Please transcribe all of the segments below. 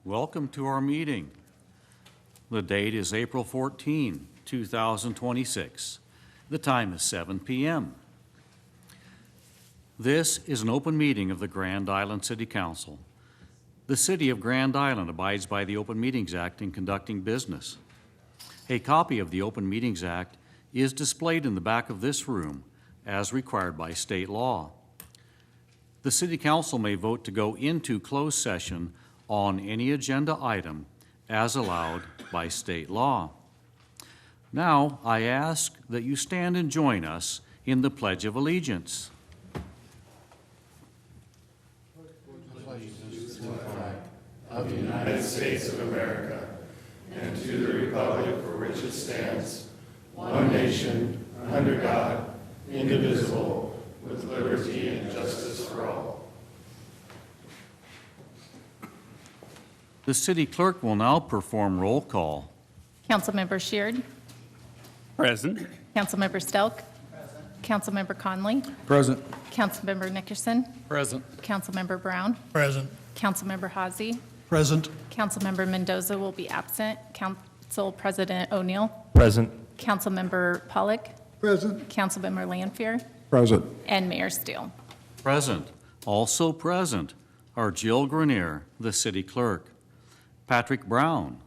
Welcome to our meeting. The date is April 14, 2026. The time is 7 p.m. This is an open meeting of the Grand Island City Council. The City of Grand Island abides by the Open Meetings Act in conducting business. A copy of the Open Meetings Act is displayed in the back of this room as required by state law. The City Council may vote to go into closed session on any agenda item as allowed by state law. Now, I ask that you stand and join us in the Pledge of Allegiance. Allegiance to the flag of the United States of America and to the republic for which it stands, one nation, under God, indivisible, with liberty and justice for all. The city clerk will now perform roll call. Councilmember Sheard. Present. Councilmember Stelk. Present. Councilmember Conley. Present. Councilmember Nickerson. Present. Councilmember Brown. Present. Councilmember Hazy. Present. Councilmember Mendoza will be absent. Council President O'Neill. Present. Councilmember Pollock. Present. Councilmember Lanfear. Present. And Mayor Steele. Present. Also present are Jill Grenier, the city clerk, Patrick Brown,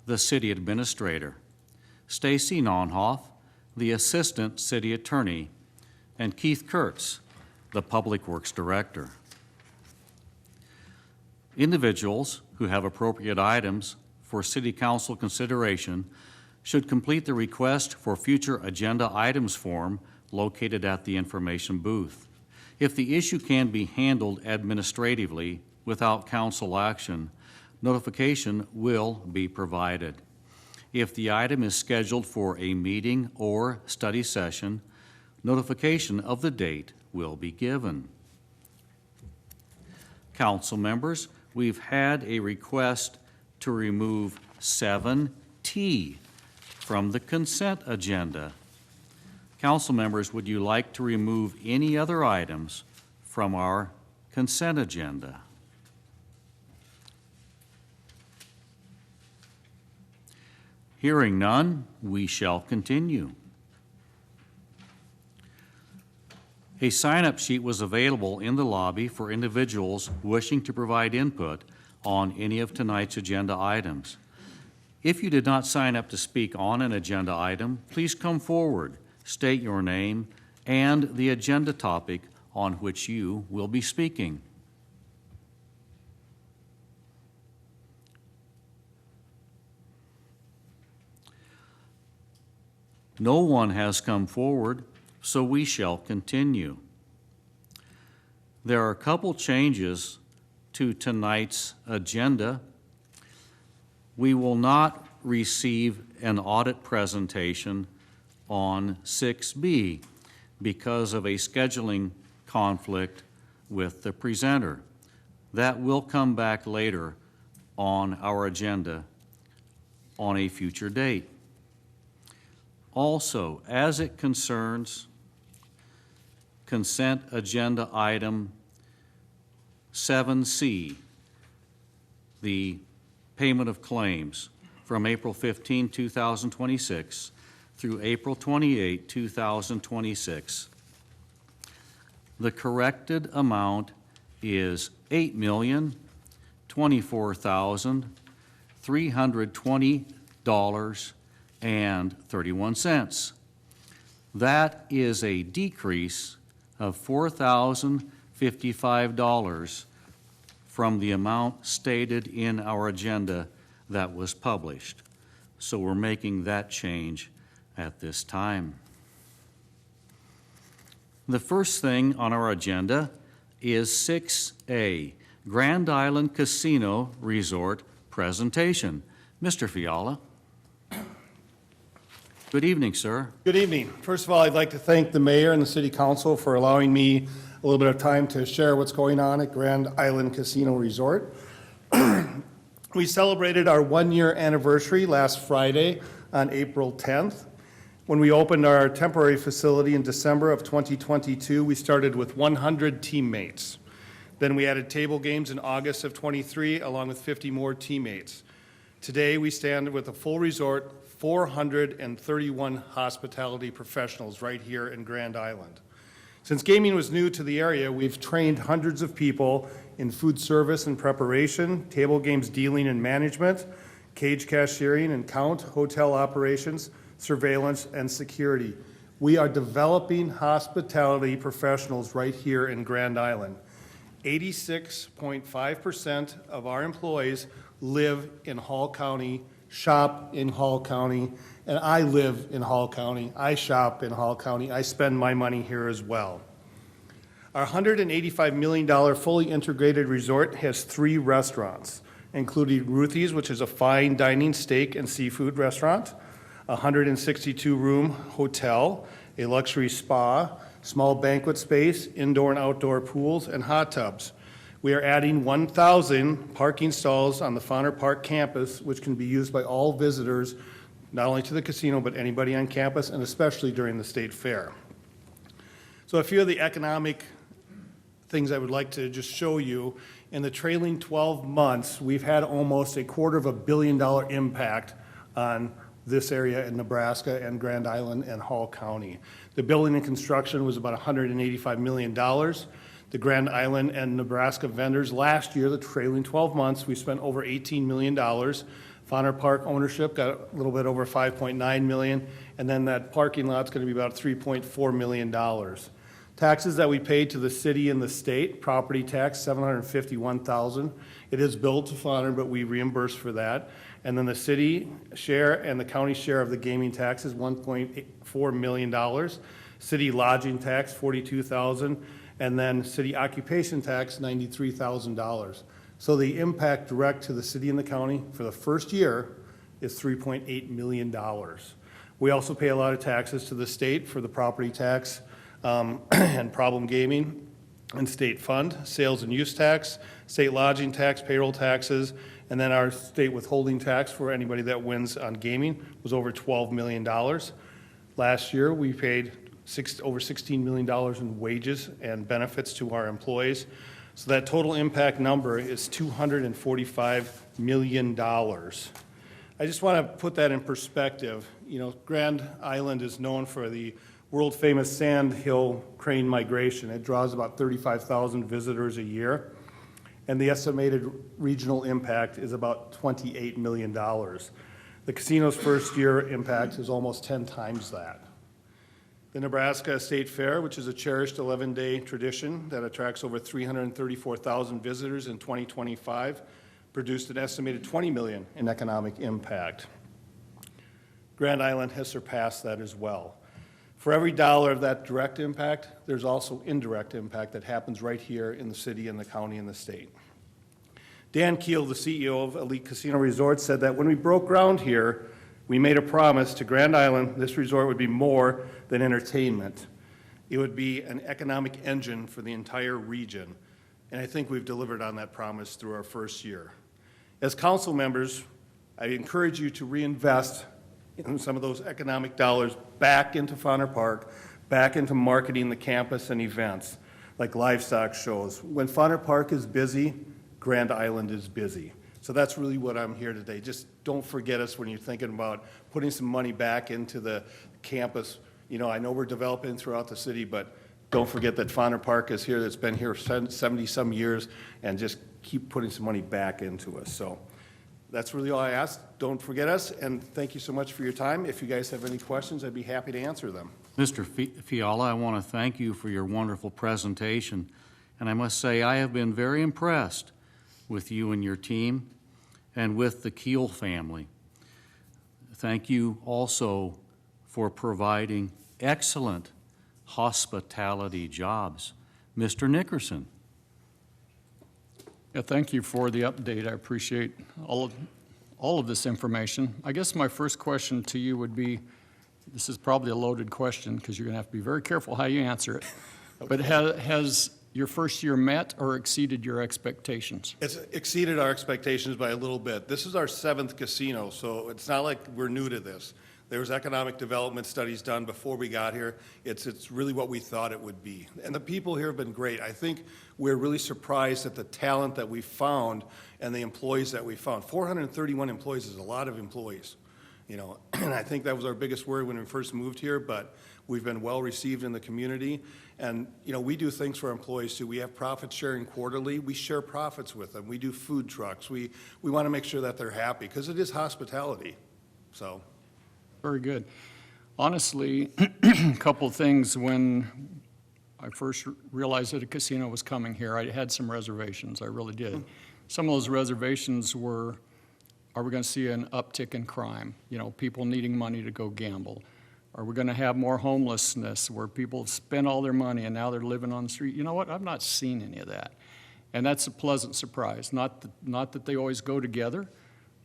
the city administrator, Stacy Nonhoff, the assistant city attorney, and Keith Kurtz, the public works director. Individuals who have appropriate items for city council consideration should complete the request for future agenda items form located at the information booth. If the issue can be handled administratively without council action, notification will be provided. If the item is scheduled for a meeting or study session, notification of the date will be given. Council members, we've had a request to remove 7T from the consent agenda. Council members, would you like to remove any other items from our consent agenda? Hearing none, we shall continue. A sign-up sheet was available in the lobby for individuals wishing to provide input on any of tonight's agenda items. If you did not sign up to speak on an agenda item, please come forward, state your name, and the agenda topic on which you will be speaking. No one has come forward, so we shall continue. There are a couple changes to tonight's agenda. We will not receive an audit presentation on 6B because of a scheduling conflict with the presenter. That will come back later on our agenda on a future date. Also, as it concerns consent agenda item 7C, the payment of claims from April 15, 2026 through April 28, 2026. The corrected amount is $8,024,320.31. That is a decrease of $4,055 from the amount stated in our agenda that was published. So we're making that change at this time. The first thing on our agenda is 6A, Grand Island Casino Resort presentation. Mr. Fiala. Good evening, sir. Good evening. First of all, I'd like to thank the mayor and the city council for allowing me a little bit of time to share what's going on at Grand Island Casino Resort. We celebrated our one-year anniversary last Friday on April 10th. When we opened our temporary facility in December of 2022, we started with 100 teammates. Then we added table games in August of '23, along with 50 more teammates. Today, we stand with a full resort, 431 hospitality professionals right here in Grand Island. Since gaming was new to the area, we've trained hundreds of people in food service and preparation, table games dealing and management, cage cashiering and count, hotel operations, surveillance, and security. We are developing hospitality professionals right here in Grand Island. 86.5% of our employees live in Hall County, shop in Hall County, and I live in Hall County. I shop in Hall County. I spend my money here as well. Our $185 million fully integrated resort has 3 restaurants, including Ruthie's, which is a fine dining steak and seafood restaurant, a 162-room hotel, a luxury spa, small banquet space, indoor and outdoor pools, and hot tubs. We are adding 1,000 parking stalls on the Fauner Park campus, which can be used by all visitors, not only to the casino, but anybody on campus, and especially during the state fair. So a few of the economic things I would like to just show you. In the trailing 12 months, we've had almost $250 million impact on this area in Nebraska and Grand Island and Hall County. The building and construction was about $185 million. The Grand Island and Nebraska vendors, last year, the trailing 12 months, we spent over $18 million. Fauner Park ownership got a little bit over $5.9 million, and then that parking lot's going to be about $3.4 million. Taxes that we paid to the city and the state, property tax, $751,000. It is billed to Fauner, but we reimburse for that. And then the city share and the county share of the gaming tax is $1.4 million. City lodging tax, $42,000. And then city occupation tax, $93,000. So the impact direct to the city and the county for the first year is $3.8 million. We also pay a lot of taxes to the state for the property tax and problem gaming and state fund, sales and use tax, state lodging tax, payroll taxes, and then our state withholding tax for anybody that wins on gaming was over $12 million. Last year, we paid over $16 million in wages and benefits to our employees. So that total impact number is $245 million. I just want to put that in perspective. You know, Grand Island is known for the world-famous sand hill crane migration. It draws about 35,000 visitors a year, and the estimated regional impact is about $28 million. The casino's first-year impact is almost 10 times that. The Nebraska State Fair, which is a cherished 11-day tradition that attracts over 334,000 visitors in 2025, produced an estimated $20 million in economic impact. Grand Island has surpassed that as well. For every dollar of that direct impact, there's also indirect impact that happens right here in the city and the county and the state. Dan Keel, the CEO of Elite Casino Resorts, said that when we broke ground here, we made a promise to Grand Island this resort would be more than entertainment. It would be an economic engine for the entire region, and I think we've delivered on that promise through our first year. As council members, I encourage you to reinvest in some of those economic dollars back into Fauner Park, back into marketing the campus and events, like livestock shows. When Fauner Park is busy, Grand Island is busy. So that's really what I'm here today. Just don't forget us when you're thinking about putting some money back into the campus. You know, I know we're developing throughout the city, but don't forget that Fauner Park is here, that's been here 70-some years, and just keep putting some money back into us. So that's really all I ask. Don't forget us, and thank you so much for your time. If you guys have any questions, I'd be happy to answer them. Mr. Fiala, I want to thank you for your wonderful presentation, and I must say I have been very impressed with you and your team and with the Keel family. Thank you also for providing excellent hospitality jobs. Mr. Nickerson. Yeah, thank you for the update. I appreciate all of this information. I guess my first question to you would be, this is probably a loaded question because you're going to have to be very careful how you answer it. Okay. But has your first year met or exceeded your expectations? It's exceeded our expectations by a little bit. This is our 7th casino, so it's not like we're new to this. There was economic development studies done before we got here. It's really what we thought it would be. And the people here have been great. I think we're really surprised at the talent that we found and the employees that we found. 431 employees is a lot of employees, you know, and I think that was our biggest worry when we first moved here, but we've been well received in the community. And, you know, we do things for our employees too. We have profit sharing quarterly. We share profits with them. We do food trucks. We want to make sure that they're happy because it is hospitality, so. Very good. Honestly, a couple things. When I first realized that a casino was coming here, I had some reservations. I really did. Some of those reservations were, are we going to see an uptick in crime? You know, people needing money to go gamble. Are we going to have more homelessness where people spend all their money and now they're living on the street? You know what? I've not seen any of that. And that's a pleasant surprise. Not that they always go together,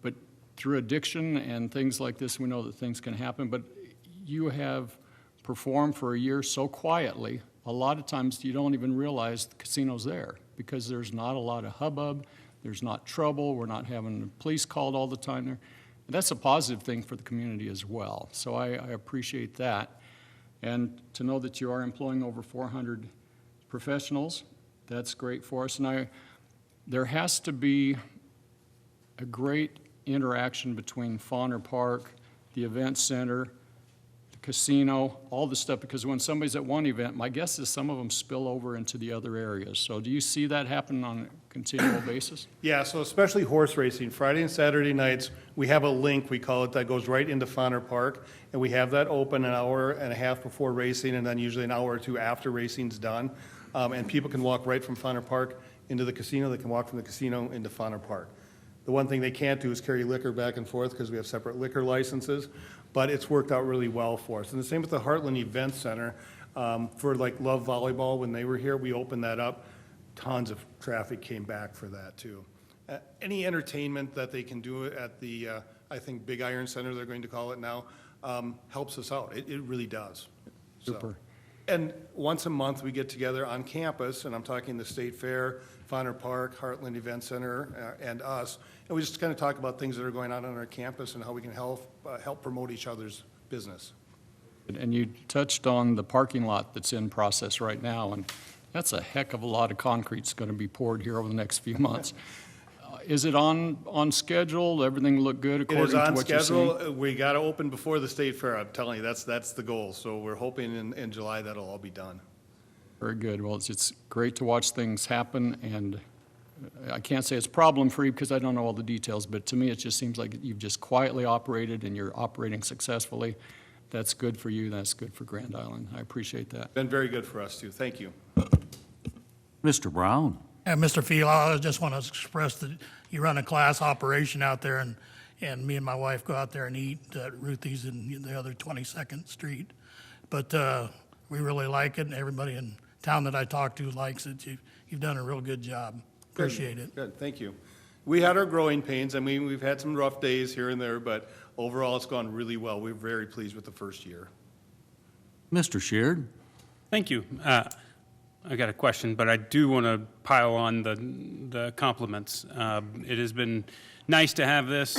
but through addiction and things like this, we know that things can happen. But you have performed for a year so quietly, a lot of times you don't even realize the casino's there because there's not a lot of hubbub, there's not trouble, we're not having the police called all the time there. And that's a positive thing for the community as well. So I appreciate that. And to know that you are employing over 400 professionals, that's great for us. And there has to be a great interaction between Fauner Park, the event center, the casino, all the stuff, because when somebody's at one event, my guess is some of them spill over into the other areas. So do you see that happen on a continual basis? Yeah, so especially horse racing, Friday and Saturday nights, we have a link, we call it, that goes right into Fauner Park, and we have that open an hour and a half before racing, and then usually an hour or two after racing's done. And people can walk right from Fauner Park into the casino, they can walk from the casino into Fauner Park. The one thing they can't do is carry liquor back and forth because we have separate liquor licenses, but it's worked out really well for us. And the same with the Heartland Event Center. For like Love Volleyball, when they were here, we opened that up. Tons of traffic came back for that too. Any entertainment that they can do at the, I think, Big Iron Center, they're going to call it now, helps us out. It really does. Super. So. And once a month, we get together on campus, and I'm talking the State Fair, Fauner Park, Heartland Event Center, and us, and we just kind of talk about things that are going on our campus and how we can help promote each other's business. And you touched on the parking lot that's in process right now, and that's a heck of a lot of concrete that's going to be poured here over the next few months. Is it on schedule? Everything look good according to what you're seeing? It is on schedule. We got to open before the State Fair. I'm telling you, that's the goal. So we're hoping in July that'll all be done. Very good. Well, it's great to watch things happen, and I can't say it's problem-free because I don't know all the details, but to me, it just seems like you've just quietly operated and you're operating successfully. That's good for you. That's good for Grand Island. I appreciate that. Been very good for us, too. Thank you. Mr. Brown? Mr. Field, I just want to express that you run a class operation out there, and me and my wife go out there and eat at Ruthie's and the other 22nd Street. But we really like it, and everybody in town that I talk to likes it. You've done a real good job. Appreciate it. Good, thank you. We had our growing pains. I mean, we've had some rough days here and there, but overall, it's gone really well. We're very pleased with the first year. Mr. Sheard? Thank you. I got a question, but I do want to pile on the compliments. It has been nice to have this.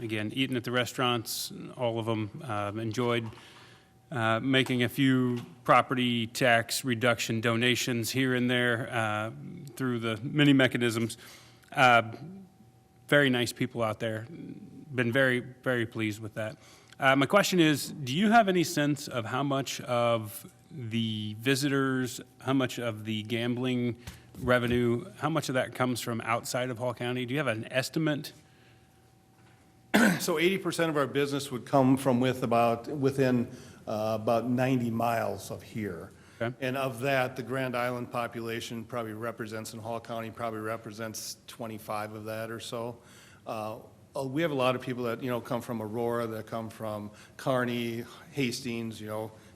Again, eating at the restaurants, all of them, enjoyed making a few property tax reduction donations here and there through the many mechanisms. Very nice people out there. Been very, very pleased with that. My question is, do you have any sense of how much of the visitors, how much of the gambling revenue, how much of that comes from outside of Hall County? Do you have an estimate? So 80% of our business would come from within about 90 miles of here. Okay. And of that, the Grand Island population probably represents, in Hall County, probably represents 25 of that or so. We have a lot of people that, come from Aurora, that come from Kearney, Hastings,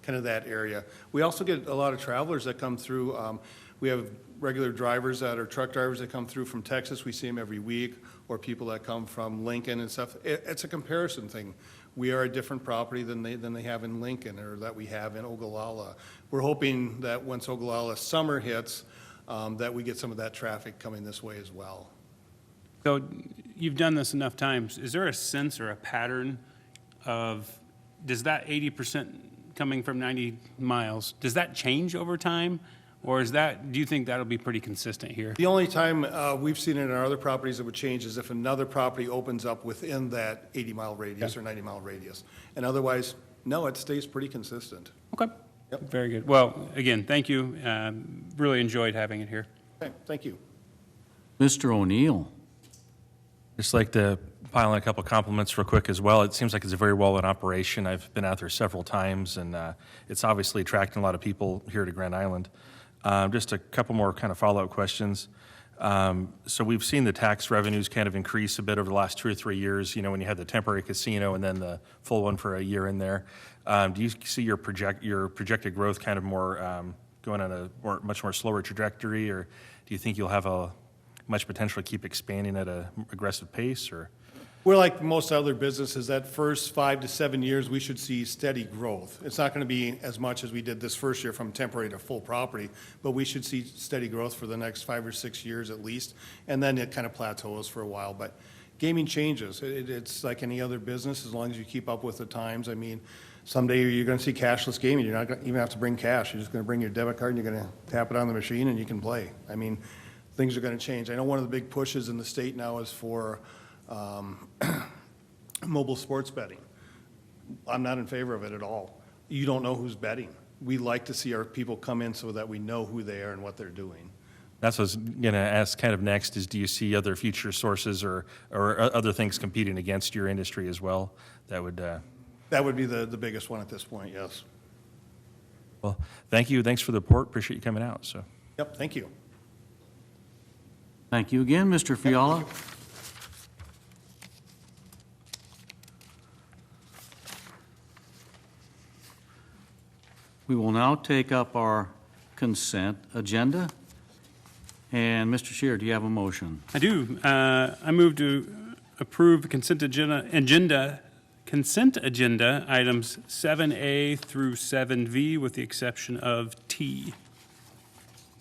kind of that area. We also get a lot of travelers that come through. We have regular drivers that are truck drivers that come through from Texas. We see them every week, or people that come from Lincoln and stuff. It's a comparison thing. We are a different property than they have in Lincoln or that we have in Ogallala. We're hoping that once Ogallala summer hits, that we get some of that traffic coming this way as well. So you've done this enough times. Is there a sense or a pattern does that 80% coming from 90 miles, does that change over time? Or do you think that'll be pretty consistent here? The only time we've seen it in our other properties that would change is if another property opens up within that 80-mile radius or 90-mile radius. And otherwise, no, it stays pretty consistent. Okay. Yep. Very good. Well, again, thank you. Really enjoyed having it here. Okay, thank you. Mr. O'Neill. Just like to pile in a couple compliments real quick as well. It seems like it's a very well in operation. I've been out there several times, and it's obviously attracting a lot of people here to Grand Island. Just a couple more kind of follow-up questions. So we've seen the tax revenues kind of increase a bit over the last 2 or 3 years, you know, when you had the temporary casino and then the full one for a year in there. Do you see your projected growth kind of more going on a much more slower trajectory, or do you think you'll have a much potential to keep expanding at an aggressive pace, or? We're like most other businesses, that first 5 to 7 years, we should see steady growth. It's not going to be as much as we did this first year from temporary to full property, but we should see steady growth for the next 5 or 6 years at least, and then it kind of plateaus for a while. But gaming changes. It's like any other business, as long as you keep up with the times. I mean, someday you're going to see cashless gaming. You're not going to even have to bring cash. You're just going to bring your debit card and you're going to tap it on the machine and you can play. I mean, things are going to change. I know one of the big pushes in the state now is for mobile sports betting. I'm not in favor of it at all. You don't know who's betting. We like to see our people come in so that we know who they are and what they're doing. That's what I was going to ask kind of next is, do you see other future sources or other things competing against your industry as well? That would be the biggest one at this point, yes. Well, thank you. Thanks for the report. Appreciate you coming out. So. Yep, thank you. Thank you again, Mr. Fiala. We will now take up our consent agenda. And Mr. Scheer, do you have a motion? I do. I move to approve the consent agenda items 7A through 7V with the exception of T.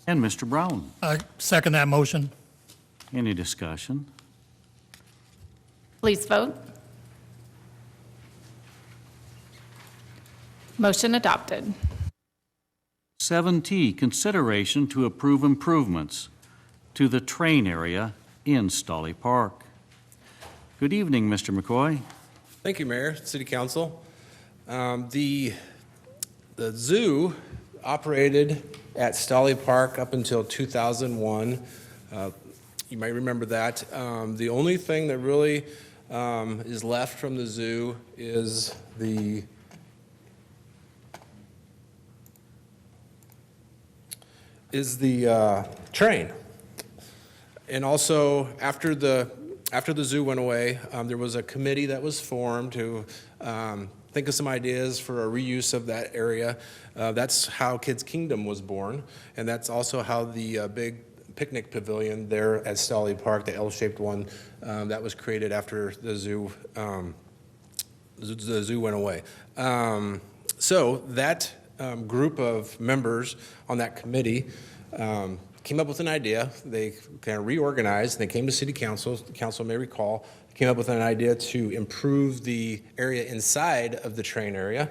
And Mr. Brown. I second that motion. Any discussion? Please vote. Motion adopted. 7T, consideration to approve improvements to the train area in Stolly Park. Good evening, Mr. McCoy. Thank you, Mayor, City Council. The zoo operated at Stolly Park up until 2001. You might remember that. The only thing that really is left from the zoo is the train. And also, after the zoo went away, there was a committee that was formed to think of some ideas for a reuse of that area. That's how Kids Kingdom was born, and that's also how the big picnic pavilion there at Stolly Park, the L-shaped one, that was created after the zoo went away. So that group of members on that committee came up with an idea. They kind of reorganized. They came to City Council. The council may recall, came up with an idea to improve the area inside of the train area.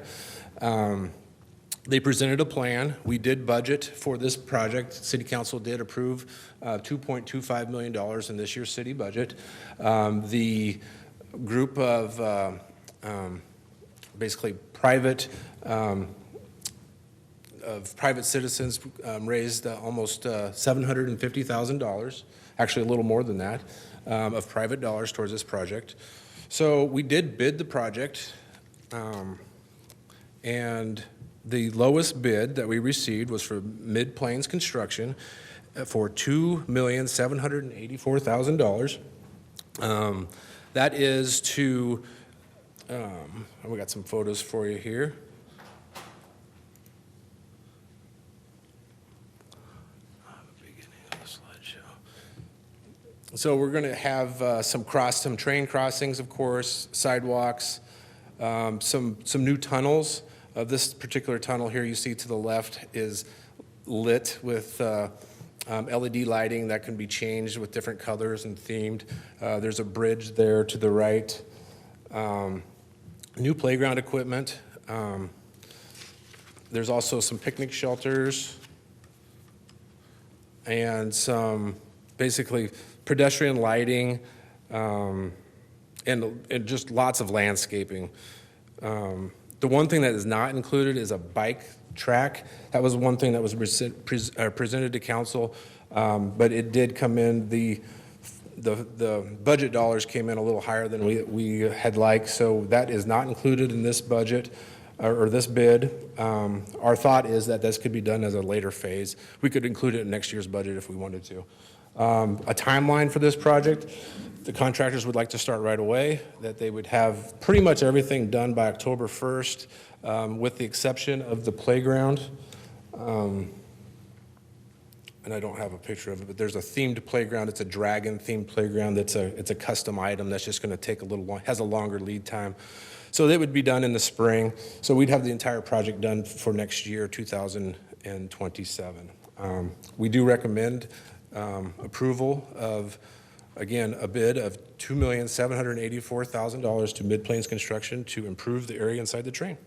They presented a plan. We did budget for this project. City Council did approve $2.25 million in this year's city budget. The group of basically private citizens raised almost $750,000, actually a little more than that, of private dollars towards this project. So we did bid the project, and the lowest bid that we received was for Mid Plains Construction for $2,784,000. That is to, we got some photos for you here. So we're going to have some train crossings, of course, sidewalks, some new tunnels. This particular tunnel here you see to the left is lit with LED lighting that can be changed with different colors and themed. There's a bridge there to the right. new playground equipment. There's also some picnic shelters and some basically pedestrian lighting, and just lots of landscaping. The one thing that is not included is a bike track. That was one thing that was presented to council, but it did come in, the budget dollars came in a little higher than we had liked, so that is not included in this budget or this bid. Our thought is that this could be done as a later phase. We could include it in next year's budget if we wanted to. A timeline for this project, the contractors would like to start right away, that they would have pretty much everything done by October 1st, with the exception of the playground. And I don't have a picture of it, but there's a themed playground. It's a dragon themed playground. It's a custom item that's just going to take has a longer lead time. So they would be done in the spring. So we'd have the entire project done for next year, 2027. We do recommend approval of, again, a bid of $2,784,000 to Mid-Plains Construction to improve the area inside the train.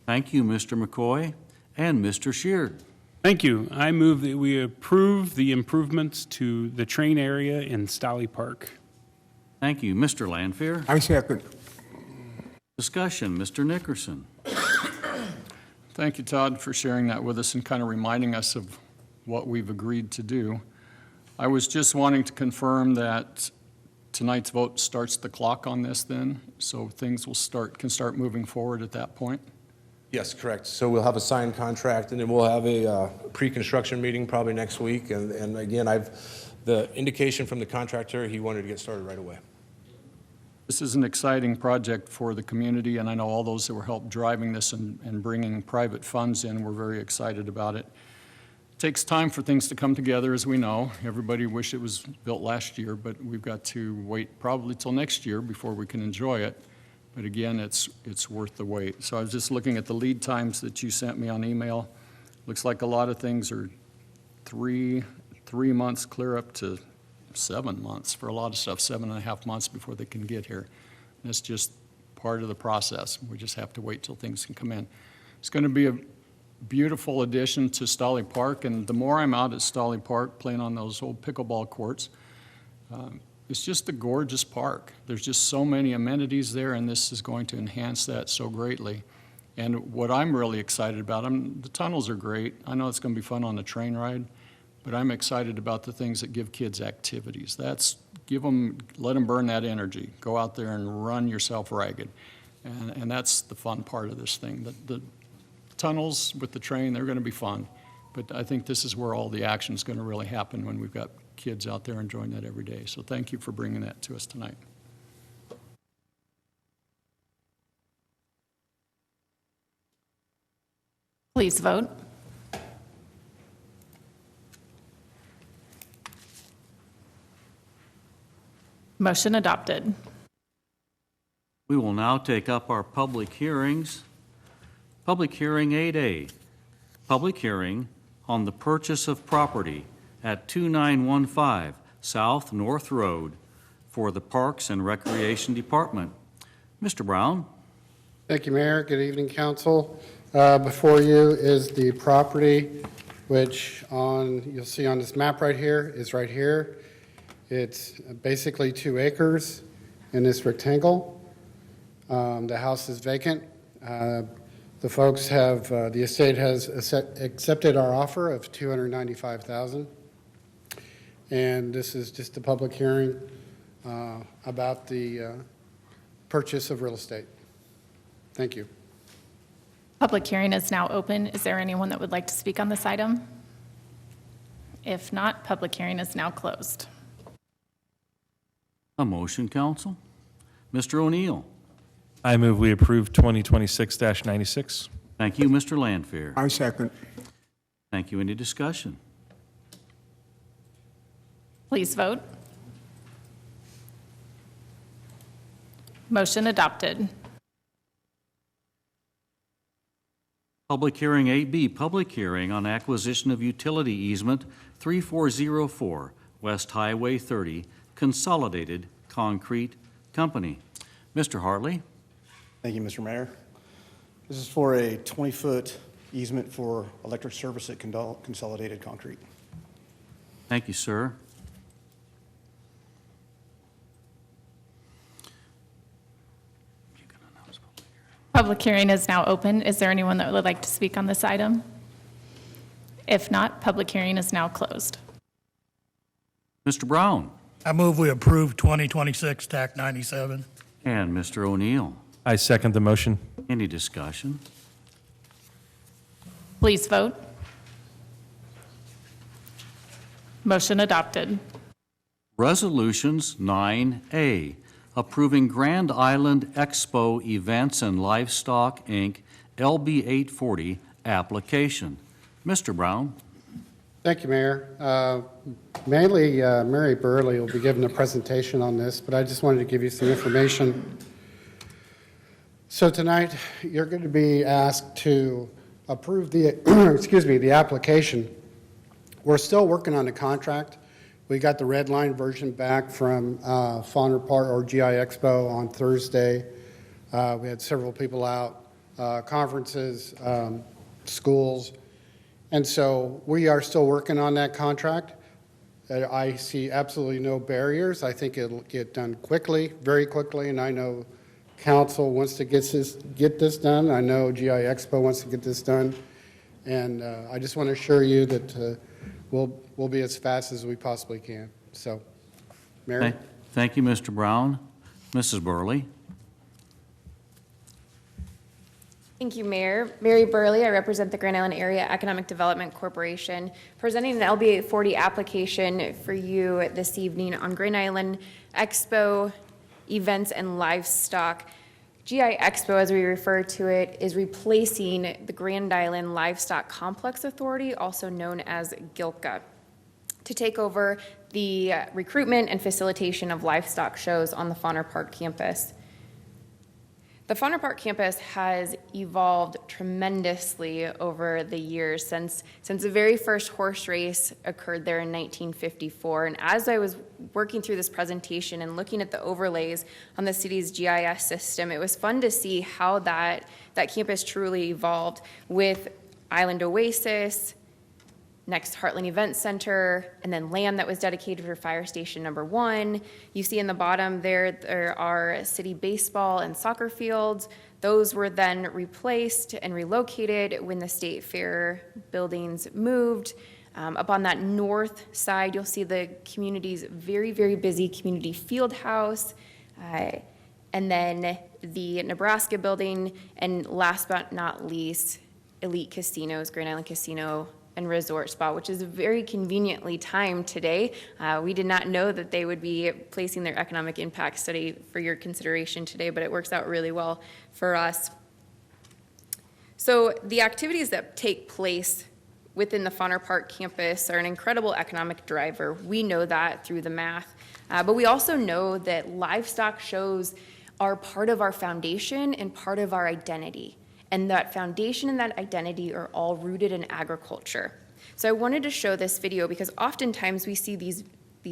Thank you, Mr. McCoy. And Mr. Sheard. Thank you. I move that we approve the improvements to the train area in Stolly Park. Thank you, Mr. Lanfear. I second. Discussion, Mr. Nickerson. Thank you, Todd, for sharing that with us and kind of reminding us of what we've agreed to do. I was just wanting to confirm that tonight's vote starts the clock on this then, so things will can start moving forward at that point? Yes, correct. So we'll have a signed contract, and then we'll have a pre-construction meeting probably next week. And again, the indication from the contractor, he wanted to get started right away. This is an exciting project for the community, and I know all those that were helped driving this and bringing private funds in were very excited about it. It takes time for things to come together, as we know. Everybody wished it was built last year, but we've got to wait probably till next year before we can enjoy it. But again, it's worth the wait. So I was just looking at the lead times that you sent me on email. Looks like a lot of things are three months clear up to 7 months for a lot of stuff, 7.5 months before they can get here. And it's just part of the process. We just have to wait till things can come in. It's going to be a beautiful addition to Stolly Park, and the more I'm out at Stolly Park playing on those old pickleball courts, it's just a gorgeous park. There's just so many amenities there, and this is going to enhance that so greatly. And what I'm really excited about, the tunnels are great. I know it's going to be fun on the train ride, but I'm excited about the things that give kids activities. Let them burn that energy. Go out there and run yourself ragged. And that's the fun part of this thing. The tunnels with the train, they're going to be fun. But I think this is where all the action is going to really happen when we've got kids out there enjoying that every day. So thank you for bringing that to us tonight. Please vote. Motion adopted. We will now take up our public hearings. Public hearing 8A, public hearing on the purchase of property at 2915 South North Road for the Parks and Recreation Department. Mr. Brown. Thank you, Mayor. Good evening, Council. Before you is the property, which you'll see on this map right here is right here. It's basically 2 acres in this rectangle. The house is vacant. The folks the estate has accepted our offer of $295,000. And this is just a public hearing about the purchase of real estate. Thank you. Public hearing is now open. Is there anyone that would like to speak on this item? If not, public hearing is now closed. A motion, Council. Mr. O'Neill. I move we approve 2026-96. Thank you, Mr. Lanfear. I second. Thank you. Any discussion? Please vote. Motion adopted. Public hearing 8B, public hearing on acquisition of utility easement 3404 West Highway 30, Consolidated Concrete Company. Mr. Hartley. Thank you, Mr. Mayor. This is for a 20-foot easement for electric service at Consolidated Concrete. Thank you, sir. Public hearing is now open. Is there anyone that would like to speak on this item? If not, public hearing is now closed. Mr. Brown I move we approve 2026 TAC 97. and Mr. O'Neill. I second the motion. Any discussion? Please vote. Motion adopted. Resolutions 9A, approving Grand Island Expo Events and Livestock, Inc., LB 840 application. Mr. Brown? Thank you, Mayor. Mainly, Mary Burley will be giving a presentation on this, but I just wanted to give you some information. So tonight, you're going to be asked to approve the, the application. We're still working on the contract. We got the red line version back from Fauner Park or GI Expo on Thursday. We had several people out, conferences, schools. And so we are still working on that contract. I see absolutely no barriers. I think it'll get done quickly, very quickly, and I know council wants to get this done. I know GI Expo wants to get this done. And I just want to assure you that we'll be as fast as we possibly can. So, Mary? Thank you, Mr. Brown. Mrs. Burley? Thank you, Mayor. Mary Burley, I represent the Grand Island Area Economic Development Corporation, presenting an LB 840 application for you this evening on Grand Island Expo Events and Livestock. GI Expo, as we refer to it, is replacing the Grand Island Livestock Complex Authority, also known as GILCA, to take over the recruitment and facilitation of livestock shows on the Fauner Park campus. The Fauner Park campus has evolved tremendously over the years since the very first horse race occurred there in 1954. And as I was working through this presentation and looking at the overlays on the city's GIS system, it was fun to see how that campus truly evolved with Island Oasis, next Heartland Event Center, and then land that was dedicated for Fire Station number 1. You see in the bottom there are city baseball and soccer fields. Those were then replaced and relocated when the State Fair buildings moved. Up on that north side, you'll see the community's very, very busy community field house, and then the Nebraska building, and last but not least, Elite Casinos, Grand Island Casino and Resort Spa, which is very conveniently timed today. We did not know that they would be placing their economic impact study for your consideration today, but it works out really well for us. So the activities that take place within the Fauner Park campus are an incredible economic driver. We know that through the math, but we also know that livestock shows are part of our foundation and part of our identity. And that foundation and that identity are all rooted in agriculture. So I wanted to show this video because oftentimes we see these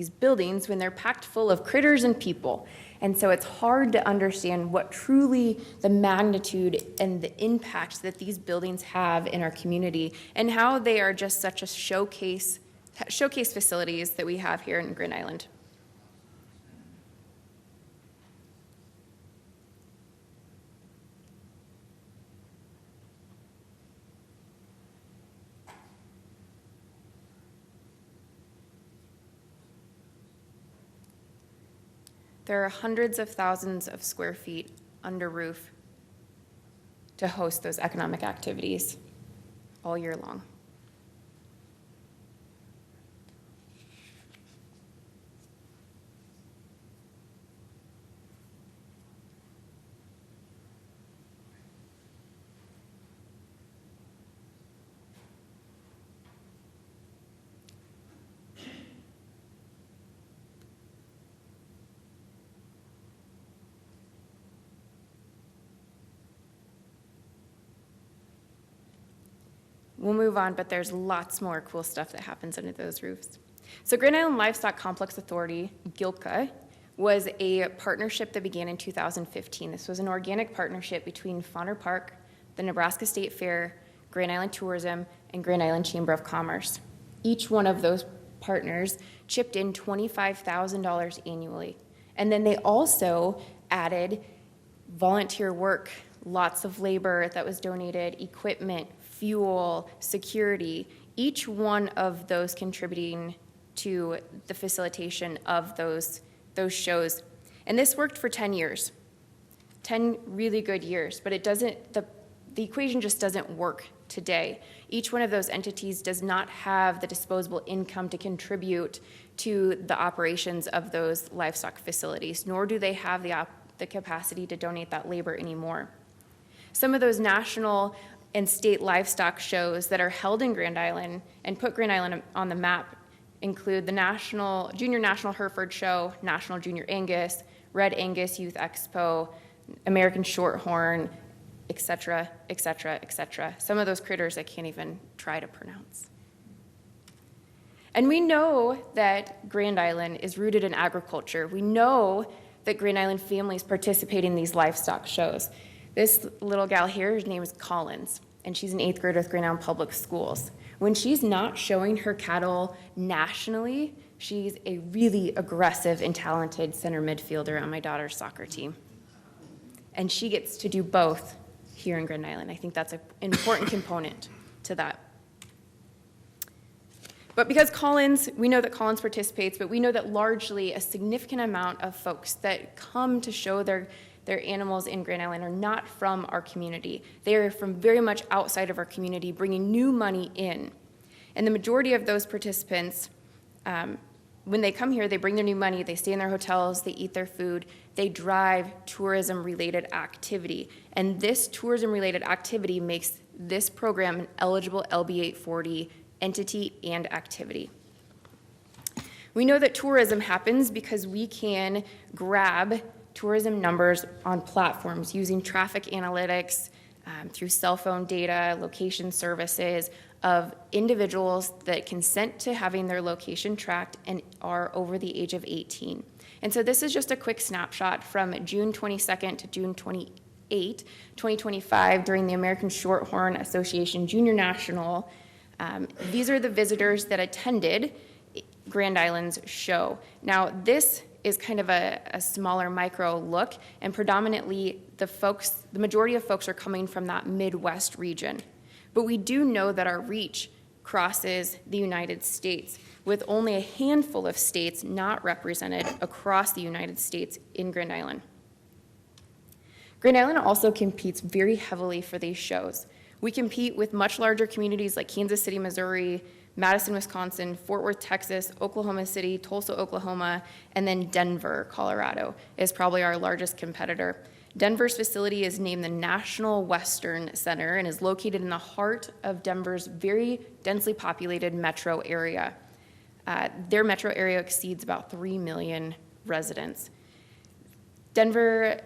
buildings when they're packed full of critters and people. And so it's hard to understand what truly the magnitude and the impact that these buildings have in our community and how they are just such a showcase facilities that we have here in Grand Island. There are hundreds of thousands of square feet under roof to host those economic activities all year long. We'll move on, but there's lots more cool stuff that happens under those roofs. So Grand Island Livestock Complex Authority, GILCA, was a partnership that began in 2015. This was an organic partnership between Fauner Park, the Nebraska State Fair, Grand Island Tourism, and Grand Island Chamber of Commerce. Each one of those partners chipped in $25,000 annually. And then they also added volunteer work, lots of labor that was donated, equipment, fuel, security, each one of those contributing to the facilitation of those shows. And this worked for 10 years, 10 really good years, but it doesn't, the equation just doesn't work today. Each one of those entities does not have the disposable income to contribute to the operations of those livestock facilities, nor do they have the capacity to donate that labor anymore. Some of those national and state livestock shows that are held in Grand Island and put Grand Island on the map include the Junior National Hereford Show, National Junior Angus, Red Angus Youth Expo, American Shorthorn, et cetera, et cetera, et cetera. Some of those critters I can't even try to pronounce. And we know that Grand Island is rooted in agriculture. We know that Grand Island families participate in these livestock shows. This little gal here, her name is Collins, and she's an 8th grader with Grand Island Public Schools. When she's not showing her cattle nationally, she's a really aggressive and talented center midfielder on my daughter's soccer team. And she gets to do both here in Grand Island. I think that's an important component to that. But because we know that Collins participates, but we know that largely a significant amount of folks that come to show their animals in Grand Island are not from our community. They are from very much outside of our community, bringing new money in. And the majority of those participants, when they come here, they bring their new money, they stay in their hotels, they eat their food, they drive tourism-related activity. And this tourism-related activity makes this program an eligible LB 840 entity and activity. We know that tourism happens because we can grab tourism numbers on platforms using traffic analytics, through cell phone data, location services of individuals that consent to having their location tracked and are over the age of 18. And so this is just a quick snapshot from June 22nd to June 28, 2025 during the American Shorthorn Association Junior National. These are the visitors that attended Grand Island's show. Now, this is kind of a smaller micro look, and predominantly the majority of folks are coming from that Midwest region. But we do know that our reach crosses the United States, with only a handful of states not represented across the United States in Grand Island. Grand Island also competes very heavily for these shows. We compete with much larger communities like Kansas City, Missouri, Madison, Wisconsin, Fort Worth, Texas, Oklahoma City, Tulsa, Oklahoma, and then Denver, Colorado is probably our largest competitor. Denver's facility is named the National Western Center and is located in the heart of Denver's very densely populated metro area. Their metro area exceeds about 3 million residents. Denver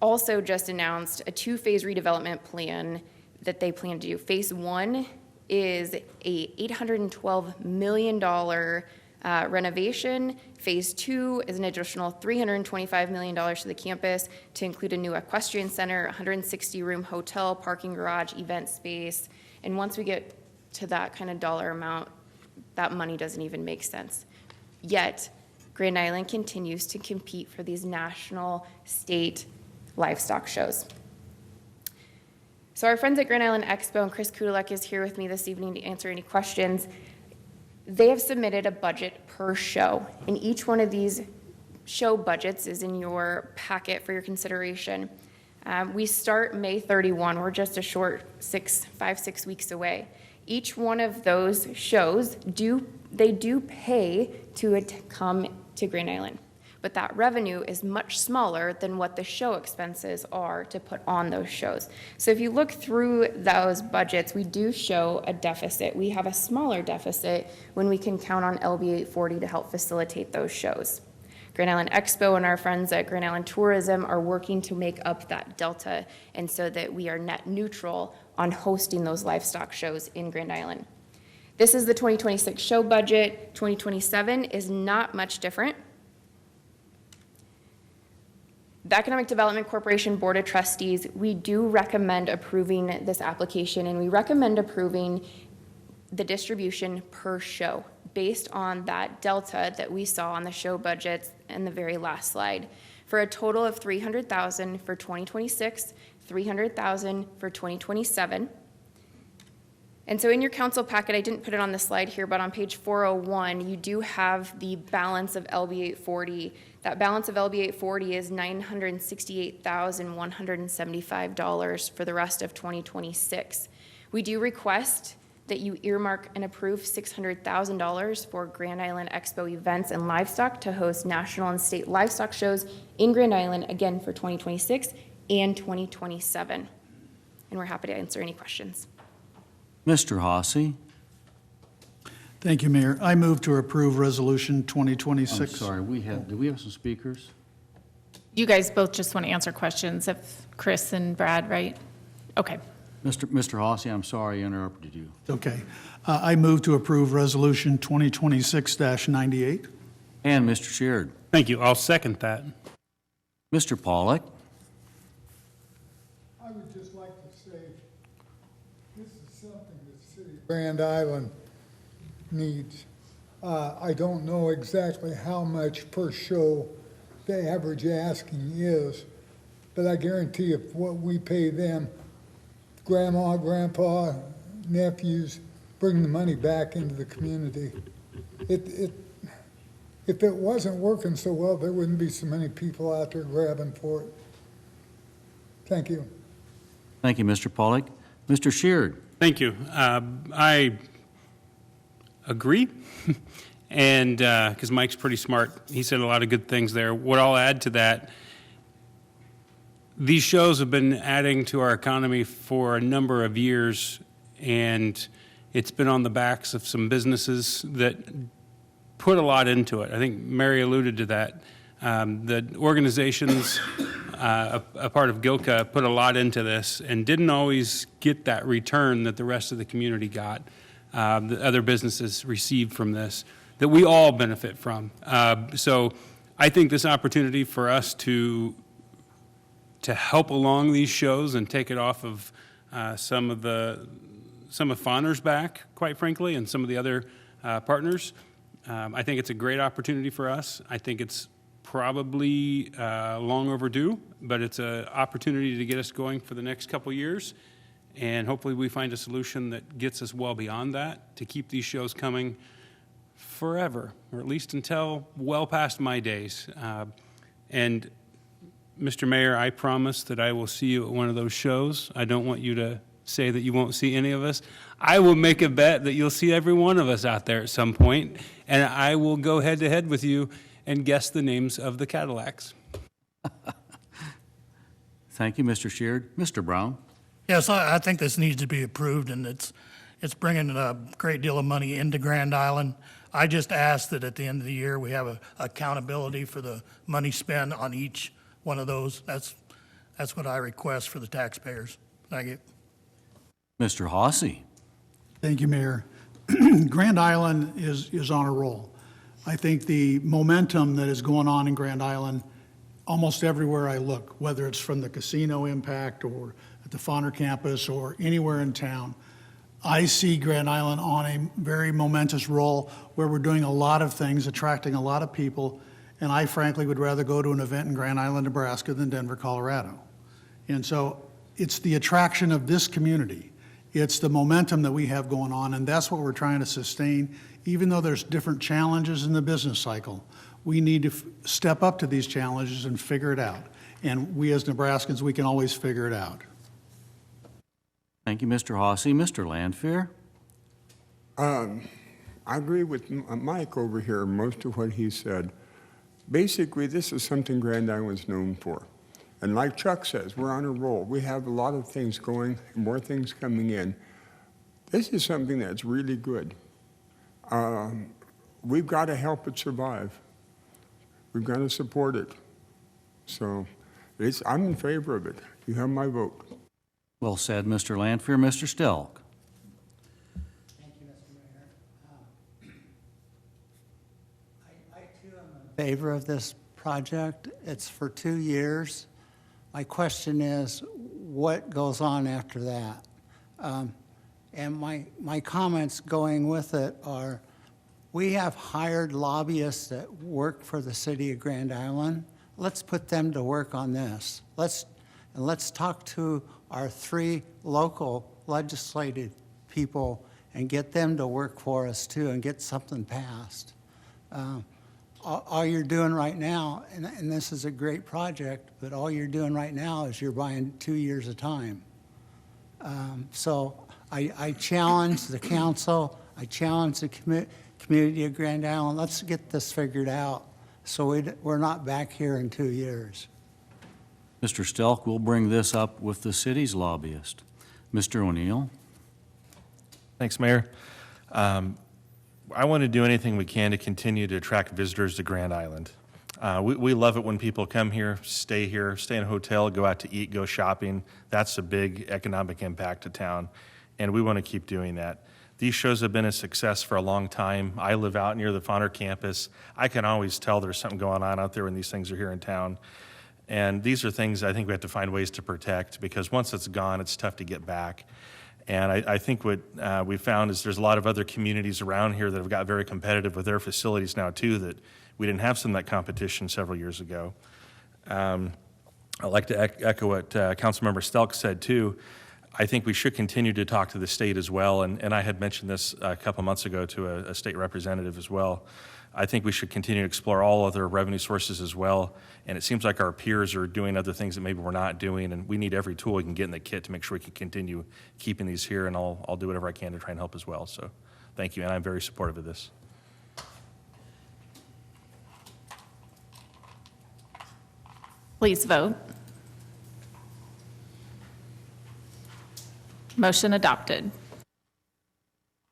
also just announced a 2-phase redevelopment plan that they plan to do. Phase 1 is a $812 million renovation. Phase 2 is an additional $325 million to the campus to include a new equestrian center, 160-room hotel, parking garage, event space. And once we get to that kind of dollar amount, that money doesn't even make sense. Yet, Grand Island continues to compete for these national, state livestock shows. So our friends at Grand Island Expo, and Chris Kudalek is here with me this evening to answer any questions. They have submitted a budget per show, and each one of these show budgets is in your packet for your consideration. We start May 31. We're just a short 5-6 weeks away. Each one of those shows do pay to come to Grand Island, but that revenue is much smaller than what the show expenses are to put on those shows. So if you look through those budgets, we do show a deficit. We have a smaller deficit when we can count on LB 840 to help facilitate those shows. Grand Island Expo and our friends at Grand Island Tourism are working to make up that delta, and so that we are net neutral on hosting those livestock shows in Grand Island. This is the 2026 show budget. 2027 is not much different. The Economic Development Corporation Board of Trustees, we do recommend approving this application, and we recommend approving the distribution per show based on that delta that we saw on the show budgets in the very last slide, for a total of $300,000 for 2026, $300,000 for 2027. And so in your council packet, I didn't put it on the slide here, but on page 401, you do have the balance of LB 840. That balance of LB 840 is $968,175 for the rest of 2026. We do request that you earmark and approve $600,000 for Grand Island Expo events and livestock to host national and state livestock shows in Grand Island, again for 2026 and 2027. And we're happy to answer any questions. Mr. Hossie? Thank you, Mayor. I move to approve Resolution 2026. I'm sorry, do we have some speakers? You guys both just want to answer questions if Chris and Brad, right? Okay. Mr. Hossie, I'm sorry I interrupted you. Okay. I move to approve Resolution 2026-98. And Mr. Sheard? Thank you. I'll second that. Mr. Pollock? I would just like to say, this is something the city of Grand Island needs. I don't know exactly how much per show the average asking is, but I guarantee if what we pay them, grandma, grandpa, nephews, bring the money back into the community. If it wasn't working so well, there wouldn't be so many people out there grabbing for it. Thank you. Thank you, Mr. Pollock. Mr. Sheard? Thank you. I agree, and because Mike's pretty smart, he said a lot of good things there. What I'll add to that, these shows have been adding to our economy for a number of years, and it's been on the backs of some businesses that put a lot into it. I think Mary alluded to that. The organizations, a part of GILCA, put a lot into this and didn't always get that return that the rest of the community got, that other businesses received from this, that we all benefit from. So I think this opportunity for us to help along these shows and take it off of some of Fauner's back, quite frankly, and some of the other partners. I think it's a great opportunity for us. I think it's probably long overdue, but it's an opportunity to get us going for the next couple years. And hopefully we find a solution that gets us well beyond that to keep these shows coming forever, or at least until well past my days. And Mr. Mayor, I promise that I will see you at one of those shows. I don't want you to say that you won't see any of us. I will make a bet that you'll see every one of us out there at some point, and I will go head to head with you and guess the names of the Cadillacs. Thank you, Mr. Sheard. Mr. Brown? Yes, I think this needs to be approved, and it's bringing a great deal of money into Grand Island. I just ask that at the end of the year, we have accountability for the money spent on each one of those. That's what I request for the taxpayers. Thank you. Mr. Hossie? Thank you, Mayor. Grand Island is on a roll. I think the momentum that is going on in Grand Island, almost everywhere I look, whether it's from the casino impact or at the Fauner campus or anywhere in town, I see Grand Island on a very momentous roll where we're doing a lot of things, attracting a lot of people, and I frankly would rather go to an event in Grand Island, Nebraska than Denver, Colorado. And so it's the attraction of this community. It's the momentum that we have going on, and that's what we're trying to sustain. Even though there's different challenges in the business cycle, we need to step up to these challenges and figure it out. And we as Nebraskans, we can always figure it out. Thank you, Mr. Hossie. Mr. Landfair? I agree with Mike over here, most of what he said. Basically, this is something Grand Island's known for. And like Chuck says, we're on a roll. We have a lot of things going, more things coming in. This is something that's really good. We've got to help it survive. We've got to support it. So I'm in favor of it. You have my vote. Well said, Mr. Landfair. Mr. Stelk? Thank you, Mr. Mayor. I too am in favor of this project. It's for 2 years. My question is, what goes on after that? And my comments going with it are, we have hired lobbyists that work for the city of Grand Island. Let's put them to work on this. Let's talk to our 3 local legislative people and get them to work for us too and get something passed. All you're doing right now, and this is a great project, but all you're doing right now is you're buying 2 years of time. So I challenge the council, I challenge the community of Grand Island, let's get this figured out so we're not back here in 2 years. Mr. Stelk will bring this up with the city's lobbyist. Mr. O'Neill? Thanks, Mayor. I want to do anything we can to continue to attract visitors to Grand Island. We love it when people come here, stay in a hotel, go out to eat, go shopping. That's a big economic impact to town, and we want to keep doing that. These shows have been a success for a long time. I live out near the Fonner campus. I can always tell there's something going on out there when these things are here in town. And these are things I think we have to find ways to protect, because once it's gone, it's tough to get back. And I think what we found is there's a lot of other communities around here that have got very competitive with their facilities now too, that we didn't have some of that competition several years ago. I'd like to echo what Councilmember Stelk said too. I think we should continue to talk to the state as well, and I had mentioned this a couple months ago to a state representative as well. I think we should continue to explore all other revenue sources as well, and it seems like our peers are doing other things that maybe we're not doing, and we need every tool we can get in the kit to make sure we can continue keeping these here, and I'll do whatever I can to try and help as well. So thank you, and I'm very supportive of this. Please vote. Motion adopted.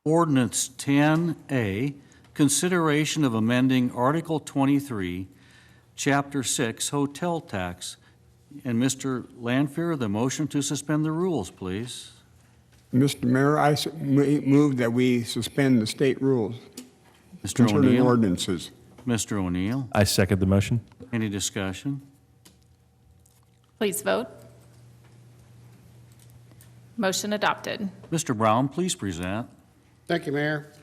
Ordinance 10A, consideration of amending Article 23, Chapter 6, Hotel Tax. And Mr. Lanfear, the motion to suspend the rules, please. Mr. Mayor, I move that we suspend the state rules Mr. concerning O'Neill. ordinances. Mr. O'Neill. I second the motion. Any discussion? Please vote. Motion adopted. Mr. Brown, please present. Thank you, Mayor.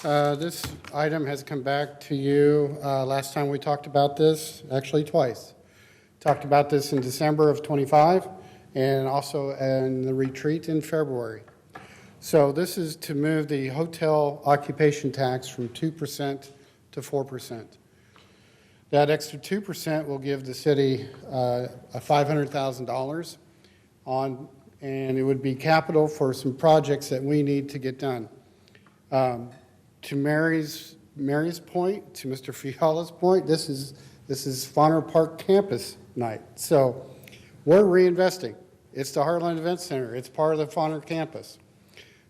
This item has come back to you. Last time we talked about this, actually twice. Talked about this in December of '25 and also in the retreat in February. So this is to move the hotel occupation tax from 2% to 4%. That extra 2% will give the city a $500,000 on, and it would be capital for some projects that we need to get done. To Mary's point, to Mr. Fiala's point, this is Fonner Park campus night. So we're reinvesting. It's the Heartland Event Center. It's part of the Fonner campus.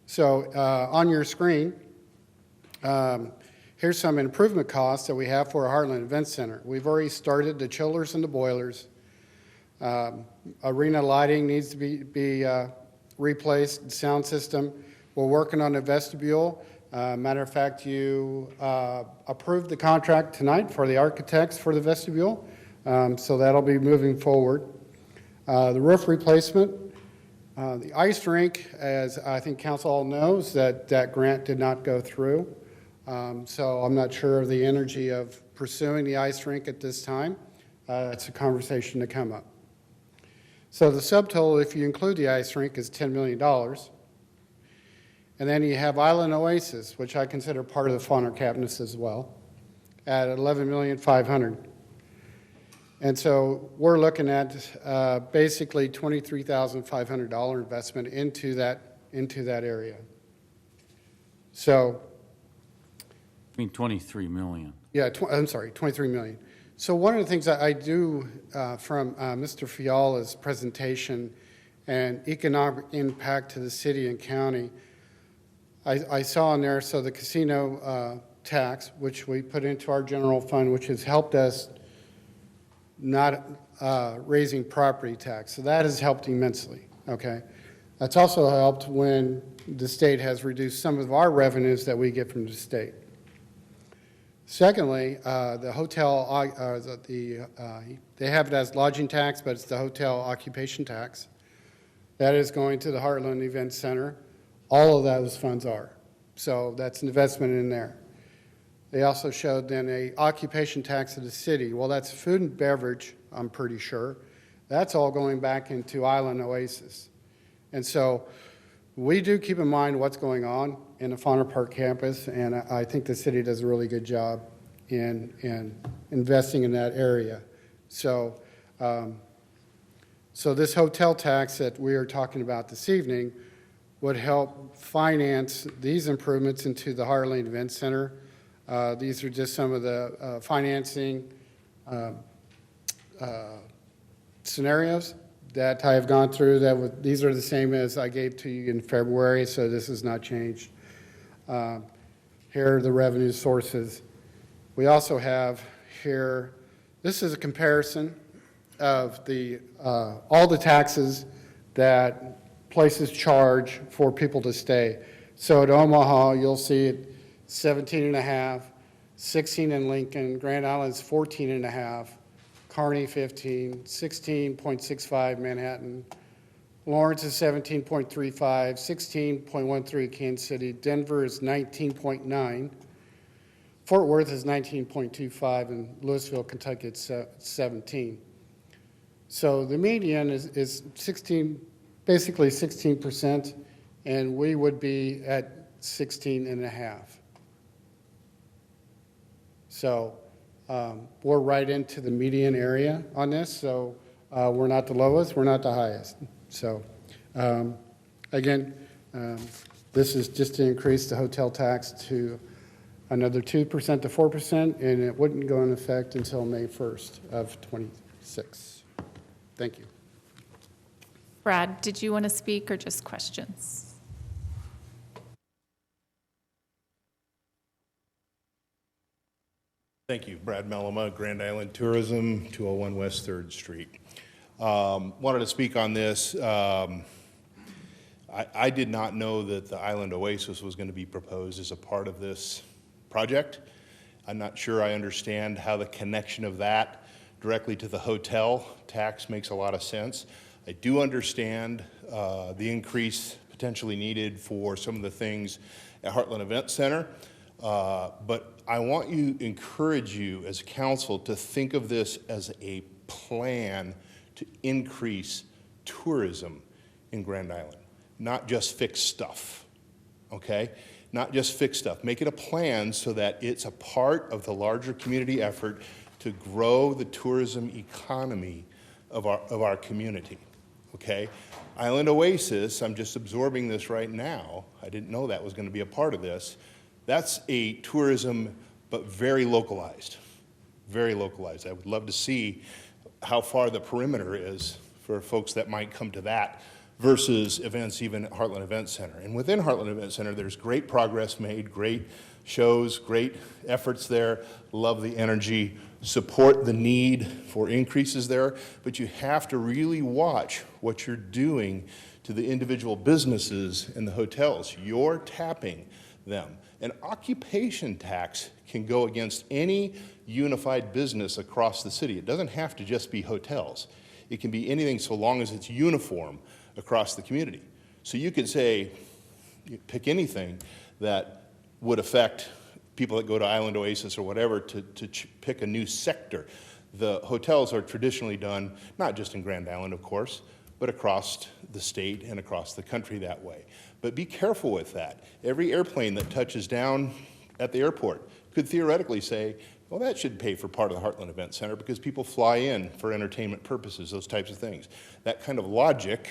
So on your screen, here's some improvement costs that we have for a Heartland Event Center. We've already started the chillers and the boilers. Arena lighting needs to be replaced, sound system. We're working on a vestibule. Matter of fact, you approved the contract tonight for the architects for the vestibule, so that'll be moving forward. The roof replacement, the ice rink, as I think council all knows, that grant did not go through. So I'm not sure of the energy of pursuing the ice rink at this time. It's a conversation to come up. So the subtotal, if you include the ice rink, is $10 million. And then you have Island Oasis, which I consider part of the Fonner campus as well, at $11,500,000. And so we're looking at basically $23,500 investment into that area. So, I mean, 23 million. yeah, I'm sorry, 23 million. So one of the things I do from Mr. Fiala's presentation and economic impact to the city and county, I saw in there, so the casino tax, which we put into our general fund, which has helped us not raising property tax. So that has helped immensely, okay? That's also helped when the state has reduced some of our revenues that we get from the state. Secondly, the hotel, they have it as lodging tax, but it's the hotel occupation tax. That is going to the Heartland Event Center. All of those funds are. So that's an investment in there. They also showed then a occupation tax of the city. Well, that's food and beverage, I'm pretty sure. That's all going back into Island Oasis. And so we do keep in mind what's going on in the Fauna Park campus, and I think the city does a really good job in investing in that area. So, so this hotel tax that we are talking about this evening would help finance these improvements into the Heartland Event Center. These are just some of the financing scenarios that I have gone through. These are the same as I gave to you in February, so this has not changed. Here are the revenue sources. We also have here, this is a comparison of all the taxes that places charge for people to stay. So at Omaha, you'll see it 17.5, 16 in Lincoln, Grand Island's 14.5, Kearney 15, 16.65 Manhattan, Lawrence is 17.35, 16.13 Kansas City, Denver is 19.9, Fort Worth is 19.25, and Louisville, Kentucky, it's 17. So the median is 16, basically 16%, and we would be at 16.5. So we're right into the median area on this, so we're not the lowest, we're not the highest. So again, this is just to increase the hotel tax to another 2% to 4%, and it wouldn't go into effect until May 1st of 26. Thank you. Brad, did you want to speak or just questions? Thank you. Brad Mellema, Grand Island Tourism, 201 West 3rd Street. Wanted to speak on this. I did not know that the Island Oasis was going to be proposed as a part of this project. I'm not sure I understand how the connection of that directly to the hotel tax makes a lot of sense. I do understand the increase potentially needed for some of the things at Heartland Event Center, but I want to encourage you as council to think of this as a plan to increase tourism in Grand Island, not just fix stuff, okay? Not just fix stuff. Make it a plan so that it's a part of the larger community effort to grow the tourism economy of our community, okay? Island Oasis, I'm just absorbing this right now. I didn't know that was going to be a part of this. That's a tourism, but very localized, very localized. I would love to see how far the perimeter is for folks that might come to that versus events even at Heartland Event Center. And within Heartland Event Center, there's great progress made, great shows, great efforts there. Love the energy, support the need for increases there, but you have to really watch what you're doing to the individual businesses and the hotels. You're tapping them. An occupation tax can go against any unified business across the city. It doesn't have to just be hotels. It can be anything so long as it's uniform across the community. So you could say, pick anything that would affect people that go to Island Oasis or whatever to pick a new sector. The hotels are traditionally done, not just in Grand Island, of course, but across the state and across the country that way. But be careful with that. Every airplane that touches down at the airport could theoretically say, well, that should pay for part of the Heartland Event Center because people fly in for entertainment purposes, those types of things. That kind of logic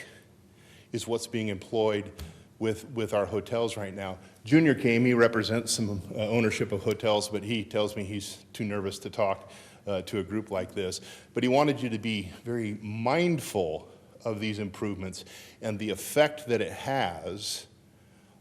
is what's being employed with our hotels right now. Junior came, he represents some ownership of hotels, but he tells me he's too nervous to talk to a group like this. But he wanted you to be very mindful of these improvements and the effect that it has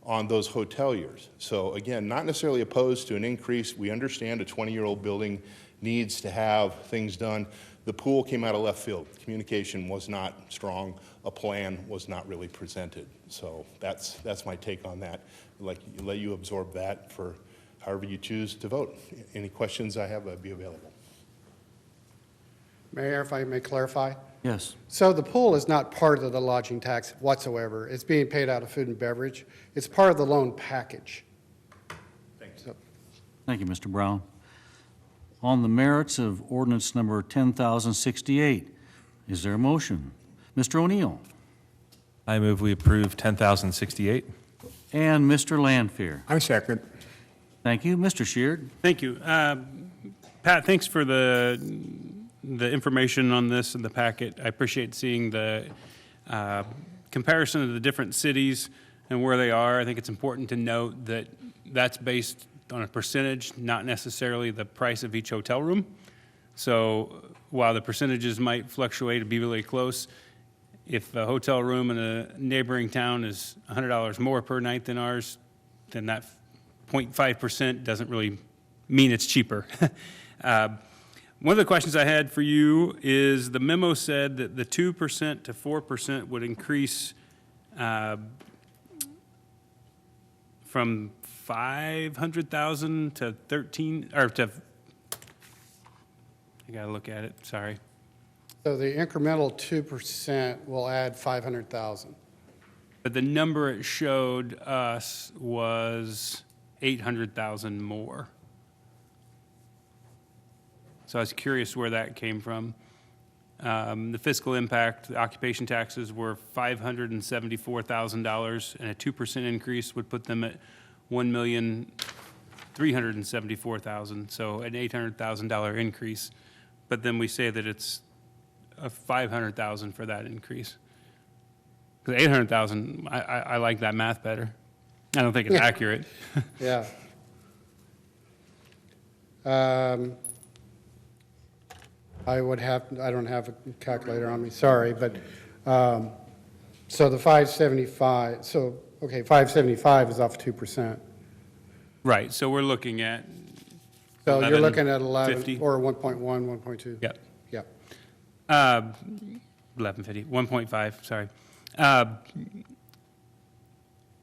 on those hoteliers. So again, not necessarily opposed to an increase. We understand a 20-year-old building needs to have things done. The pool came out of left field. Communication was not strong. A plan was not really presented. So that's my take on that. Let you absorb that for however you choose to vote. Any questions I have, I'd be available. Mayor, if I may clarify. Yes. So the pool is not part of the lodging tax whatsoever. It's being paid out of food and beverage. It's part of the loan package. Thank you, Mr. Brown. On the merits of ordinance number 10,068, is there a motion? Mr. O'Neill I move we approve 10,068. and Mr. Lanfear. I second. Thank you. Mr. Sheard? Thank you. Pat, thanks for the information on this in the packet. I appreciate seeing the comparison of the different cities and where they are. I think it's important to note that that's based on a percentage, not necessarily the price of each hotel room. So while the percentages might fluctuate and be really close, if a hotel room in a neighboring town is $100 more per night than ours, then that 0.5% doesn't really mean it's cheaper. One of the questions I had for you is the memo said that the 2% to 4% would increase from 500,000 to 13, or to, I gotta look at it, sorry. So the incremental 2% will add 500,000. But the number it showed us was 800,000 more. So I was curious where that came from. The fiscal impact, the occupation taxes were $574,000, and a 2% increase would put them at $1,374,000, so an $800,000 increase. But then we say that it's a $500,000 for that increase. Because $800,000, I like that math better. I don't think it's accurate. Yeah. I don't have a calculator on me, sorry, but, so the 575, okay, 575 is off 2%. Right, so we're looking at So you're looking at 11, 50. or 1.1, 1.2? Yep. Yep. 1150, 1.5, sorry.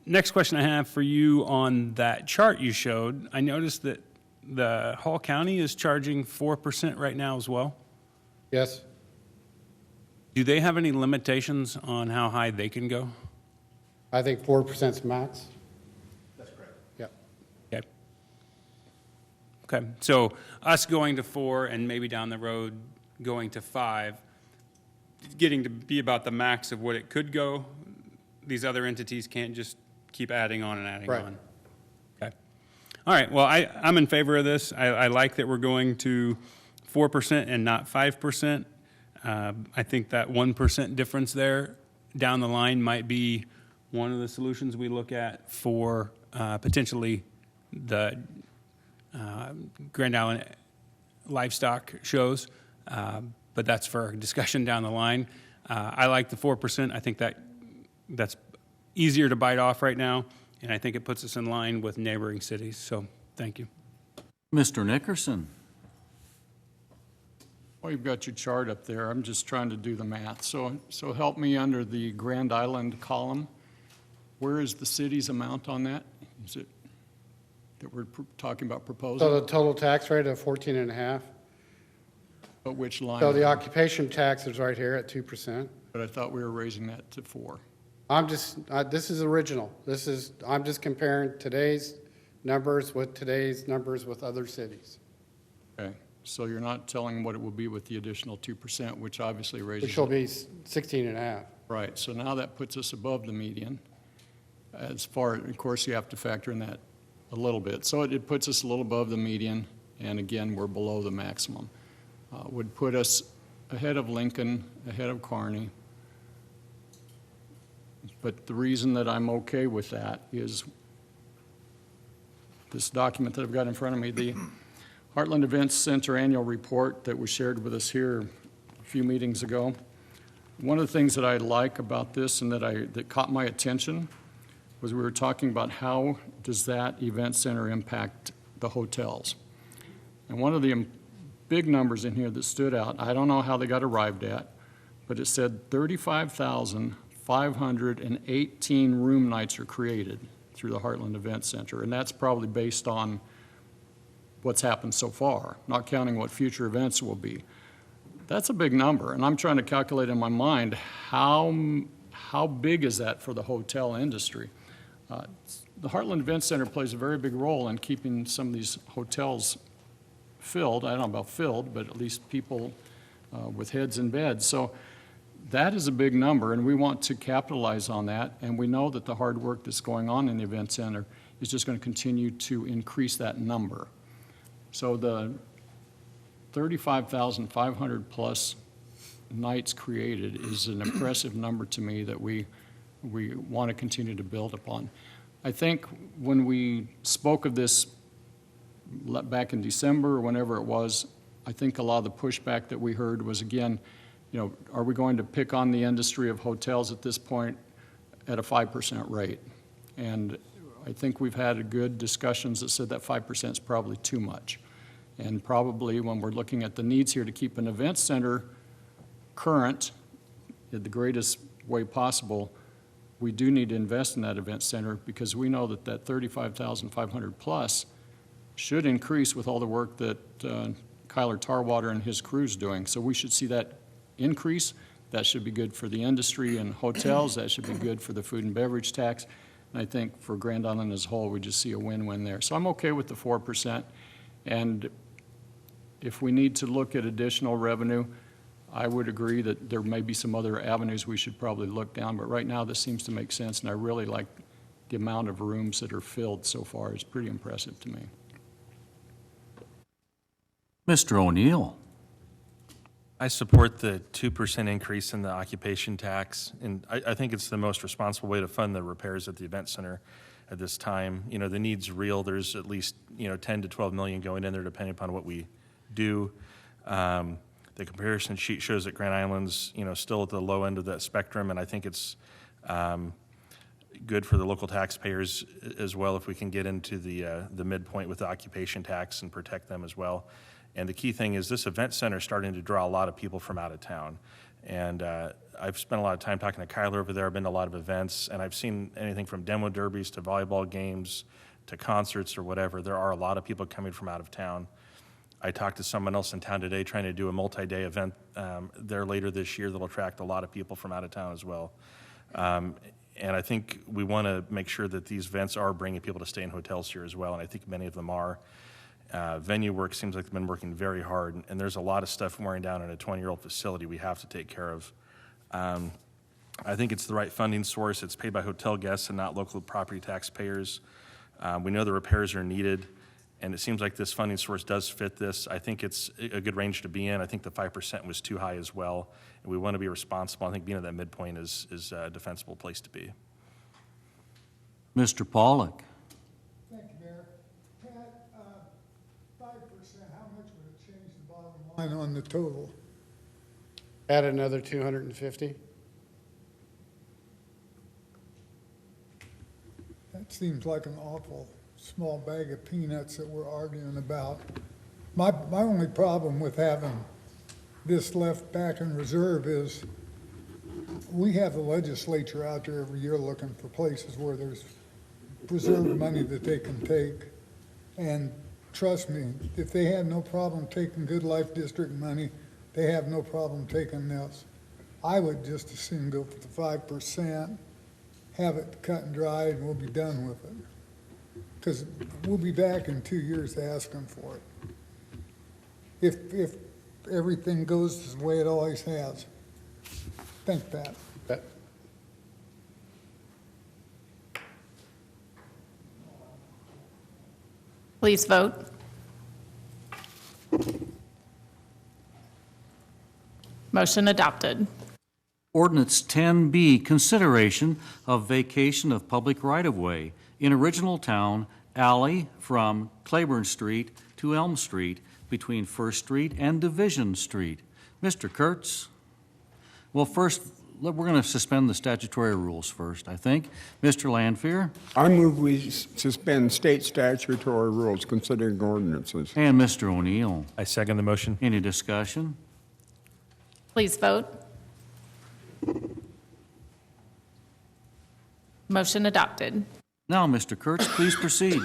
Next question I have for you on that chart you showed, I noticed that the Hall County is charging 4% right now as well. Yes. Do they have any limitations on how high they can go? I think 4% is max. That's correct. Yep. Okay. Okay, so us going to 4 and maybe down the road going to 5, getting to be about the max of what it could go, these other entities can't just keep adding on and adding Right. on. Okay. All right, well, I'm in favor of this. I like that we're going to 4% and not 5%. I think that 1% difference there down the line might be one of the solutions we look at for potentially the Grand Island livestock shows, but that's for discussion down the line. I like the 4%. I think that's easier to bite off right now, and I think it puts us in line with neighboring cities. So thank you. Mr. Nickerson? Well, you've got your chart up there. I'm just trying to do the math. So help me under the Grand Island column. Where is the city's amount on that? Is it that we're talking about proposing? So the total tax rate of 14.5. But which line? So the occupation tax is right here at 2%. But I thought we were raising that to 4. This is original. I'm just comparing today's numbers with other cities. Okay, so you're not telling what it will be with the additional 2%, which obviously raises. Which will be 16.5. Right, so now that puts us above the median. As far, of course, you have to factor in that a little bit. So it puts us a little above the median, and again, we're below the maximum. Would put us ahead of Lincoln, ahead of Kearney. But the reason that I'm okay with that is this document that I've got in front of me, the Heartland Events Center annual report that was shared with us here a few meetings ago. One of the things that I like about this and that caught my attention was we were talking about how does that event center impact the hotels. And one of the big numbers in here that stood out, I don't know how they got arrived at, but it said 35,518 room nights are created through the Heartland Event Center, and that's probably based on what's happened so far, not counting what future events will be. That's a big number, and I'm trying to calculate in my mind how big is that for the hotel industry? The Heartland Event Center plays a very big role in keeping some of these hotels filled. I don't know about filled, but at least people with heads in beds. So that is a big number, and we want to capitalize on that. And we know that the hard work that's going on in the event center is just going to continue to increase that number. So the 35,500 plus nights created is an impressive number to me that we want to continue to build upon. I think when we spoke of this back in December or whenever it was, I think a lot of the pushback that we heard was, again, are we going to pick on the industry of hotels at this point at a 5% rate? And I think we've had good discussions that said that 5% is probably too much. And probably when we're looking at the needs here to keep an event center current in the greatest way possible, we do need to invest in that event center because we know that that 35,500 plus should increase with all the work that Kyler Tarwater and his crew's doing. So we should see that increase. That should be good for the industry and hotels. That should be good for the food and beverage tax. And I think for Grand Island as a whole, we just see a win-win there. So I'm okay with the 4%. And if we need to look at additional revenue, I would agree that there may be some other avenues we should probably look down, but right now this seems to make sense, and I really like the amount of rooms that are filled so far. It's pretty impressive to me. Mr. O'Neill. I support the 2% increase in the occupation tax, and I think it's the most responsible way to fund the repairs at the event center at this time. The need's real. There's at least 10 to 12 million going in there depending upon what we do. The comparison sheet shows that Grand Island's, still at the low end of that spectrum, and I think it's good for the local taxpayers as well if we can get into the midpoint with the occupation tax and protect them as well. And the key thing is this event center is starting to draw a lot of people from out of town. And I've spent a lot of time talking to Kyler over there. I've been to a lot of events, and I've seen anything from demo derbies to volleyball games to concerts or whatever. There are a lot of people coming from out of town. I talked to someone else in town today trying to do a multi-day event there later this year that'll attract a lot of people from out of town as well. And I think we want to make sure that these events are bringing people to stay in hotels here as well, and I think many of them are. Venue work seems like they've been working very hard, and there's a lot of stuff wearing down in a 20-year-old facility we have to take care of. I think it's the right funding source. It's paid by hotel guests and not local property taxpayers. We know the repairs are needed, and it seems like this funding source does fit this. I think it's a good range to be in. I think the 5% was too high as well, and we want to be responsible. I think being at that midpoint is a defensible place to be. Mr. Pollack. Thank you, Mayor. Pat, 5%, how much would it change the bottom line on the total? Add another 250. That seems like an awful small bag of peanuts that we're arguing about. My only problem with having this left back in reserve is we have the legislature out there every year looking for places where there's preserved money that they can take. And trust me, if they had no problem taking Good Life District money, they have no problem taking this. I would just as soon go for the 5%, have it cut and dried, and we'll be done with it. Because we'll be back in 2 years asking for it. If everything goes the way it always has. Thank Pat. Please vote. Motion adopted. Ordinance 10B, consideration of vacation of public right-of-way in original town alley from Claiborne Street to Elm Street between First Street and Division Street. Mr. Kurtz? Well, first, we're going to suspend the statutory rules first, I think. Mr. Lanfear? I move we suspend state statutory rules considering ordinances. And Mr. O'Neill? I second the motion. Any discussion? Please vote. Motion adopted. Now, Mr. Kurtz, please proceed.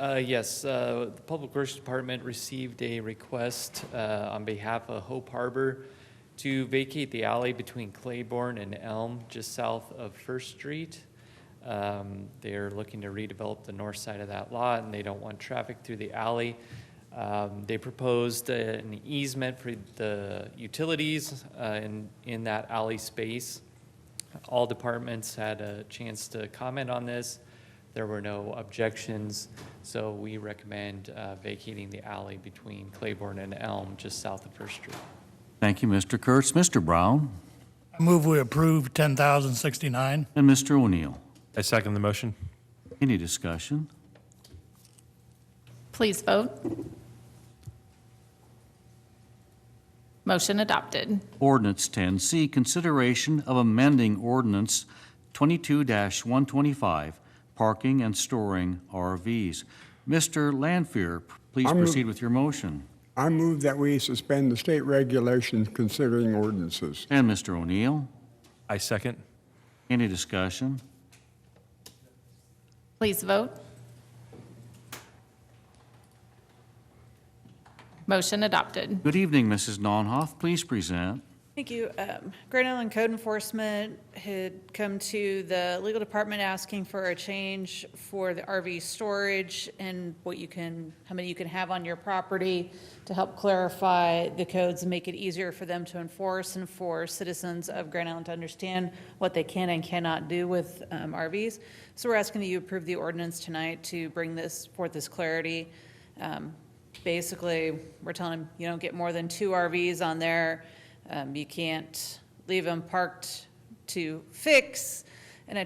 Yes, the Public Works Department received a request on behalf of Hope Harbor to vacate the alley between Claiborne and Elm, just south of First Street. They're looking to redevelop the north side of that lot, and they don't want traffic through the alley. They proposed an easement for the utilities in that alley space. All departments had a chance to comment on this. There were no objections, so we recommend vacating the alley between Claiborne and Elm, just south of First Street. Thank you, Mr. Kurtz. Mr. Brown? I move we approve 10,069. And Mr. O'Neill? I second the motion. Any discussion? Please vote. Motion adopted. Ordinance 10C, consideration of amending ordinance 22-125, parking and storing RVs. Mr. Lanfear, please proceed with your motion. I move that we suspend the state regulations considering ordinances. And Mr. O'Neill? I second. Any discussion? Please vote. Motion adopted. Good evening, Mrs. Nonhoff. Please present. Thank you. Grand Island Code Enforcement had come to the legal department asking for a change for the RV storage and how many you can have on your property to help clarify the codes and make it easier for them to enforce and for citizens of Grand Island to understand what they can and cannot do with RVs. So we're asking that you approve the ordinance tonight to bring forth this clarity. Basically, we're telling them you don't get more than 2 RVs on there. You can't leave them parked to fix, and I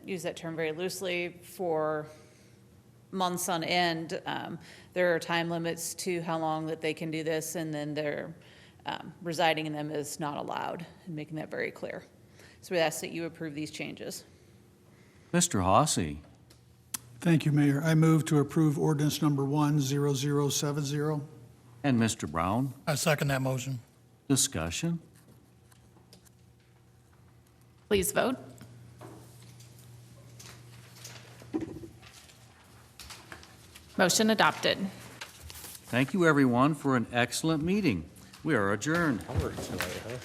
use that term very loosely, for months on end. There are time limits to how long that they can do this, and then their residing in them is not allowed, and making that very clear. So we ask that you approve these changes. Mr. Hossie? Thank you, Mayor. I move to approve ordinance number 10070. And Mr. Brown? I second that motion. Discussion? Please vote. Motion adopted. Thank you, everyone, for an excellent meeting. We are adjourned. Hour tonight, huh?